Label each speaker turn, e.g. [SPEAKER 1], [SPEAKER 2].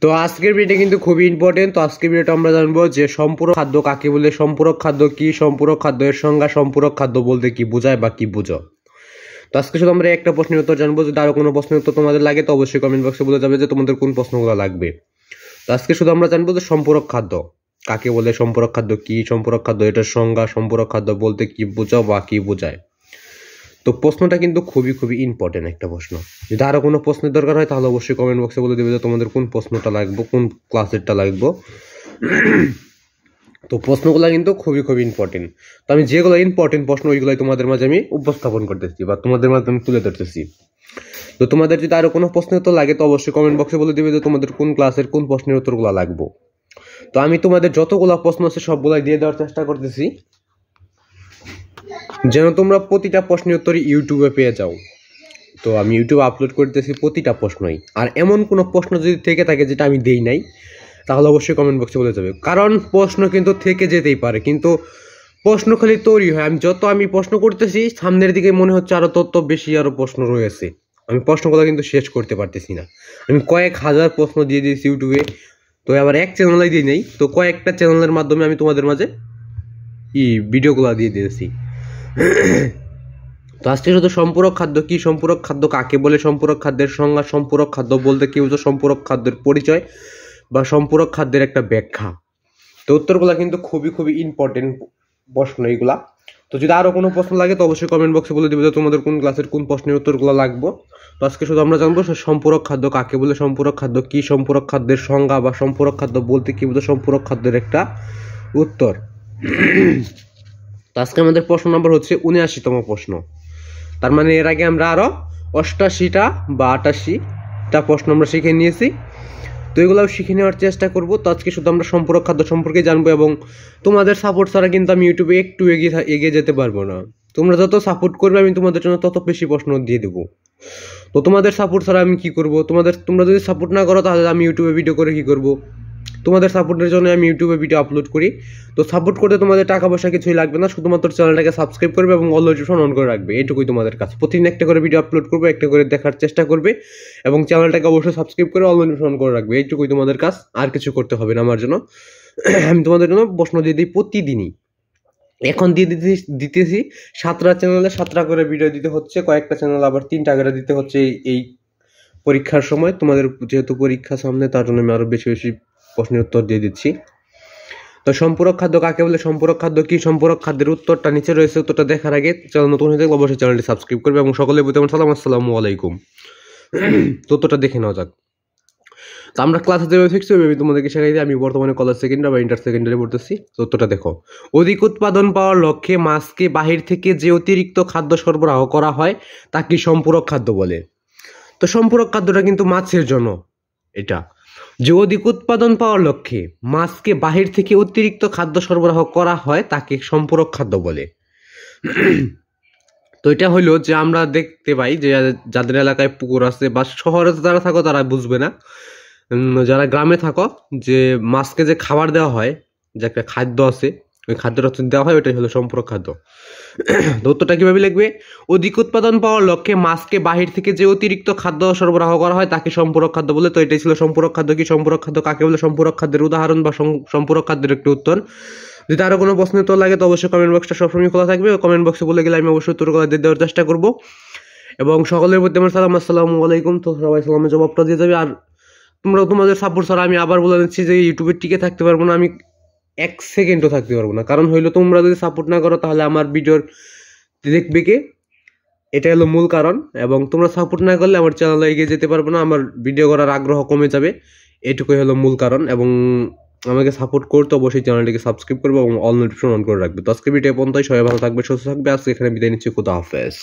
[SPEAKER 1] তো আজকের ভিডিওটা কিন্তু খুবই ইম্পর্টেন্ট। তো আজকের ভিডিওটা আমরা জানবো যে সম্পূরক খাদ্য কাকে বলে, সম্পূরক খাদ্য কি, সম্পূরক খাদ্যের সংজ্ঞা, সম্পূরক খাদ্য বলতে কি বোঝায় বা কি বুঝো। তো আজকে শুধু আমরা একটা প্রশ্নের উত্তর জানবো। যদি আরো কোনো প্রশ্নের উত্তর তোমাদের লাগে তো অবশ্যই কমেন্ট বক্সে বলে যাবে যে তোমাদের কোন প্রশ্নগুলো লাগবে। তো আজকে শুধু আমরা জানবো যে সম্পূরক খাদ্য কাকে বলে, সম্পূরক খাদ্য কি, সম্পূরক খাদ্য এটার সংজ্ঞা, সম্পূরক খাদ্য বলতে কি বোঝাও বা কি বোঝায়। তো প্রশ্নটা কিন্তু খুবই খুবই ইম্পর্টেন্ট একটা প্রশ্ন। যদি আরো কোনো প্রশ্নের দরকার হয় তাহলে অবশ্যই কমেন্ট বক্সে বলে দেবে যে তোমাদের কোন প্রশ্নটা লাগবে, কোন ক্লাসেরটা লাগবে। তো প্রশ্নগুলো কিন্তু খুবই খুবই ইম্পর্টেন্ট। তো আমি যেগুলো ইম্পর্টেন্ট প্রশ্ন ওইগুলোই তোমাদের মাঝে আমি উপস্থাপন করতেছি বা তোমাদের মাঝে আমি তুলে ধরতেছি। তো তোমাদের যদি আরো কোনো প্রশ্নের উত্তর লাগে তো অবশ্যই কমেন্ট বক্সে বলে দিবে যে তোমাদের কোন ক্লাসের কোন প্রশ্নের উত্তরগুলো লাগবে। তো আমি তোমাদের যতগুলো প্রশ্ন আছে সবগুলাই দিয়ে দেওয়ার চেষ্টা করতেছি যেন তোমরা প্রতিটা প্রশ্নের উত্তর ইউটিউবে পেয়ে যাও। তো আমি ইউটিউবে আপলোড করতেছি প্রতিটা প্রশ্নই। আর এমন কোনো প্রশ্ন যদি থেকে থাকে যেটা আমি দেই নাই তাহলে অবশ্যই কমেন্ট বক্সে বলে যাবে। কারণ প্রশ্ন কিন্তু থেকে যেতেই পারে, কিন্তু প্রশ্ন খালি তৈরি হয়। আমি প্রশ্ন করতেছি সামনের দিকে মনে হচ্ছে আরো তত বেশি আরো প্রশ্ন রয়েছে। আমি প্রশ্নগুলো কিন্তু শেষ করতে পারতেছি না। আমি কয়েক হাজার প্রশ্ন দিয়ে দিয়েছি ইউটিউবে। তো আবার এক চ্যানেলে দিয়ে নেই, তো কয়েকটা চ্যানেলের মাধ্যমে আমি তোমাদের মাঝে ভিডিওগুলো দিয়ে দিয়েছি। তো আজকে শুধু সম্পূরক খাদ্য কি, সম্পূরক খাদ্য কাকে বলে, সম্পূরক খাদ্যের সংজ্ঞা, সম্পূরক খাদ্য বলতে কি বুঝো, সম্পূরক খাদ্যের পরিচয় বা সম্পূরক খাদ্যের একটা ব্যাখ্যা। তো উত্তরগুলো কিন্তু খুবই খুবই ইম্পর্টেন্ট প্রশ্ন এইগুলা। তো যদি আরো কোনো প্রশ্ন লাগে তো অবশ্যই কমেন্ট বক্সে বলে দিবে যে তোমাদের কোন ক্লাসের কোন প্রশ্নের উত্তরগুলো লাগবে। তো আজকে শুধু আমরা জানবো সম্পূরক খাদ্য কাকে বলে, সম্পূরক খাদ্য কি, সম্পূরক খাদ্যের সংজ্ঞা বা সম্পূরক খাদ্য বলতে কি বুঝো, সম্পূরক খাদ্যের একটা উত্তর। তো আজকে আমাদের প্রশ্ন নম্বর হচ্ছে ৭৯তম প্রশ্ন। তার মানে এর আগে আমরা আরো ৮৮টা বা ৮৮টা প্রশ্ন আমরা শিখে নিয়েছি। তো এগুলোও শিখে নেওয়ার চেষ্টা করব। তো আজকে শুধু আমরা সম্পূরক খাদ্য সম্পর্কে জানবো, এবং তোমাদের সাপোর্ট ছাড়া কিন্তু আমি ইউটিউবে একটু এগিয়ে যেতে পারবো না। তোমরা যত সাপোর্ট করবে আমি তোমাদের জন্য তত বেশি প্রশ্ন দিয়ে দেবো। তো তোমাদের সাপোর্ট ছাড়া আমি কি করব? তোমরা যদি সাপোর্ট না করো তাহলে আমি ইউটিউবে ভিডিও করে কি করব? তোমাদের সাপোর্টের জন্য আমি ইউটিউবে ভিডিও আপলোড করি। তো সাপোর্ট করতে তোমাদের টাকা পয়সা কিছুই লাগবে না, শুধুমাত্র চ্যানেলটাকে সাবস্ক্রাইব করবে এবং অল নোটিফিকেশন অন করে রাখবে। এইটুকুই তোমাদের কাছে। প্রতিদিন একটা করে ভিডিও আপলোড করবে, একটা করে দেখার চেষ্টা করবে এবং চ্যানেলটাকে অবশ্যই সাবস্ক্রাইব করে অল নোটিফিকেশন অন করে রাখবে। এইটুকুই তোমাদের কাজ, আর কিছু করতে হবে না আমার জন্য। আমি তোমাদের জন্য প্রশ্ন দিয়ে দিই প্রতিদিনই। এখন দিয়ে দিতেছি 7টা চ্যানেলে 7টা করে ভিডিও দিতে হচ্ছে, কয়েকটা চ্যানেল আবার 3টা করে দিতে হচ্ছে এই পরীক্ষার সময়। তোমাদের যেহেতু পরীক্ষা সামনে তার জন্য আমি আরো বেশি বেশি প্রশ্নের উত্তর দিয়ে দিচ্ছি। তো সম্পূরক খাদ্য কাকে বলে, সম্পূরক খাদ্য কি, সম্পূরক খাদ্যের উত্তরটা নিচে রয়েছে। উত্তরটা দেখার আগে চ্যানেল নতুন হয়ে থাকলে অবশ্যই চ্যানেলটি সাবস্ক্রাইব করবে এবং সকলের প্রতি আমার সালাম, আসসালামু আলাইকুম। তো উত্তরটা দেখে নেওয়া যাক। তো আমরা ক্লাসে যেভাবে শিখছি ওইভাবে তোমাদেরকে শেখাই দিই। আমি বর্তমানে কলেজ সেকেন্ডারি বা ইন্টার সেকেন্ডারি পড়তেছি। তো উত্তরটা দেখো। অধিক উৎপাদন পাওয়ার লক্ষ্যে মাছকে বাহির থেকে যে অতিরিক্ত খাদ্য সরবরাহ করা হয় তাকে সম্পূরক খাদ্য বলে। তো সম্পূরক খাদ্যটা কিন্তু মাছের জন্য। এটা যে অধিক উৎপাদন পাওয়ার লক্ষ্যে মাছকে বাহির থেকে অতিরিক্ত খাদ্য সরবরাহ করা হয় তাকে সম্পূরক খাদ্য বলে। তো এটা হইলো যে আমরা দেখতে পাই যে যাদের এলাকায় পুকুর আছে বা শহরে যারা থাকো তারা বুঝবে না, যারা গ্রামে থাকো যে মাছকে যে খাবার দেওয়া হয়, যে একটা খাদ্য আছে ওই খাদ্যটা দেওয়া হয়, ওইটাই হলো সম্পূরক খাদ্য। তো উত্তরটা কিভাবে লিখবে? অধিক উৎপাদন পাওয়ার লক্ষ্যে মাছকে বাহির থেকে যে অতিরিক্ত খাদ্য সরবরাহ করা হয় তাকে সম্পূরক খাদ্য বলে। তো এটাই ছিল সম্পূরক খাদ্য কি, সম্পূরক খাদ্য কাকে বলে, সম্পূরক খাদ্যের উদাহরণ বা সম্পূরক খাদ্যের একটি উত্তর। যদি আরো কোনো প্রশ্ন উত্তর লাগে তো অবশ্যই কমেন্ট বক্সটা সবসময় খোলা থাকবে। কমেন্ট বক্সে বলে গেলে আমি অবশ্যই উত্তরগুলো দিয়ে দেওয়ার চেষ্টা করবো। এবং সকলের প্রতি আমার সালাম, আসসালামু আলাইকুম। তো সবাই সালামের জবাবটা দিয়ে যাবে। আর তোমাদের সাপোর্ট ছাড়া আমি আবার বলে দিচ্ছি যে ইউটিউবে টিকে থাকতে পারবো না, আমি 1 সেকেন্ডও থাকতে পারবো না। কারণ হইলো তোমরা যদি সাপোর্ট না করো তাহলে আমার ভিডিওর দেখবে কে, এটা হলো মূল কারণ। এবং তোমরা সাপোর্ট না করলে আমার চ্যানেলে এগিয়ে যেতে পারবো না, আমার ভিডিও করার আগ্রহ কমে যাবে। এটুকুই হলো মূল কারণ। এবং আমাকে সাপোর্ট করতে অবশ্যই চ্যানেলটিকে সাবস্ক্রাইব করবে এবং অল নোটিফিকেশন অন করে রাখবে। তো আজকে ভিডিও পর্যন্তই। সবাই ভালো থাকবে, সুস্থ থাকবে। আজকে এখানে বিদায় নিচ্ছি। খোদা হাফেজ।